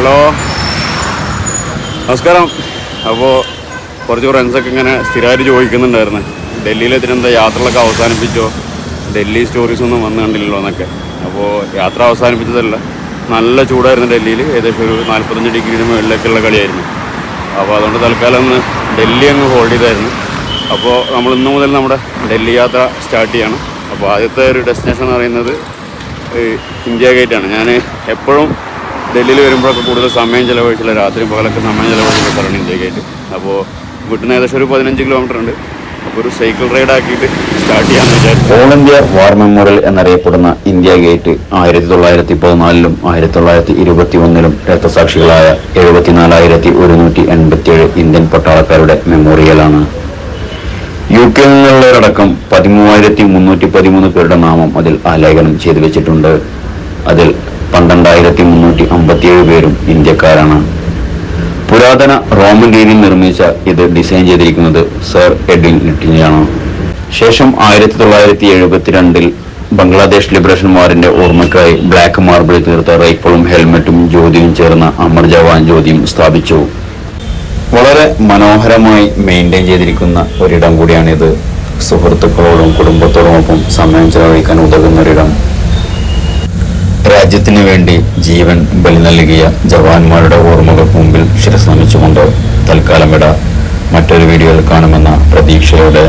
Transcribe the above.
Hello, നമസ്കാരം. അപ്പോൾ കുറച്ച് ഫ്രണ്ട്സൊക്കെ ഇങ്ങനെ സ്ഥിരമായിട്ട് ചോദിക്കുന്നുണ്ടായിരുന്നു, ഡൽഹിയിലെത്തിനെന്താ യാത്രകളൊക്കെ അവസാനിപ്പിച്ചോ, ഡൽഹി സ്റ്റോറീസ് ഒന്നും വന്നു കണ്ടില്ലല്ലോ എന്നൊക്കെ. അപ്പോൾ യാത്ര അവസാനിപ്പിച്ചതല്ല, നല്ല ചൂടായിരുന്നു ഡൽഹിയിൽ. ഏകദേശം ഒരു 45 ഡിഗ്രിയുടെ മുകളിലേക്കുള്ള കളിയായിരുന്നു. അപ്പോൾ അതുകൊണ്ട് തൽക്കാലം ഒന്ന് ഡൽഹി അങ്ങ് ഹോൾഡ് ചെയ്തായിരുന്നു. അപ്പോൾ നമ്മൾ ഇന്ന് മുതൽ നമ്മുടെ ഡൽഹി യാത്ര സ്റ്റാർട്ട് ചെയ്യണം. അപ്പോൾ ആദ്യത്തെ ഒരു ഡെസ്റ്റിനേഷൻ എന്ന് പറയുന്നത് ഇന്ത്യ ഗേറ്റാണ്. ഞാൻ എപ്പോഴും ഡൽഹിയിൽ വരുമ്പോഴൊക്കെ കൂടുതൽ സമയം ചിലവഴിച്ചില്ല, രാത്രിയും പകലൊക്കെ സമയം ചിലവഴിച്ചില്ല സ്ഥലമാണ് ഇന്ത്യ ഗേറ്റ്. അപ്പോൾ വീട്ടിൽ നിന്ന് ഏകദേശം ഒരു 15 കിലോമീറ്റർ ഉണ്ട്. അപ്പോൾ ഒരു സൈക്കിൾ റൈഡ് ആക്കിയിട്ട് സ്റ്റാർട്ട് ചെയ്യാമെന്ന് വിചാരിച്ചു. ഓൾ ഇന്ത്യ വാർ മെമ്മോറിയൽ എന്നറിയപ്പെടുന്ന ഇന്ത്യ ഗേറ്റ് 1914ലും 1921ലും രക്തസാക്ഷികളായ 74,187 ഇന്ത്യൻ പട്ടാളക്കാരുടെ മെമ്മോറിയലാണ്. UK നിന്നുള്ളവരടക്കം 13,313 പേരുടെ നാമം അതിൽ ആലേഖനം ചെയ്തു വെച്ചിട്ടുണ്ട്. അതിൽ 12,357 പേരും ഇന്ത്യക്കാരാണ്. പുരാതന റോമൻ രീതിയിൽ നിർമ്മിച്ച ഇത് ഡിസൈൻ ചെയ്തിരിക്കുന്നത് സർ എഡ്വിൻ ലിറ്റിലാണ്. ശേഷം 1972 ബംഗ്ലാദേശ് ലിബറേഷൻ വാറിന്റെ ഓർമ്മയ്ക്കായി ബ്ലാക്ക് മാർബിളിൽ തീർത്ത റൈഫിളും ഹെൽമെറ്റും ജ്യോതിയും ചേർന്ന അമർ ജവാൻ ജ്യോതിയും സ്ഥാപിച്ചു. വളരെ മനോഹരമായി മെയിൻറ്റെയിൻ ചെയ്തിരിക്കുന്ന ഒരിടം കൂടിയാണിത്. സുഹൃത്തുക്കളോടും കുടുംബത്തോടുമൊപ്പം സമയം ചെലവഴിക്കാൻ ഉതകുന്നൊരിടം. രാജ്യത്തിന് വേണ്ടി ജീവൻ ബലി നൽകിയ ജവാന്മാരുടെ ഓർമ്മകൾക്ക് മുമ്പിൽ ശിരസ് നമിച്ചുകൊണ്ട് തൽക്കാലം മറ്റൊരു വീഡിയോയിൽ കാണുമെന്ന പ്രതീക്ഷയോടെ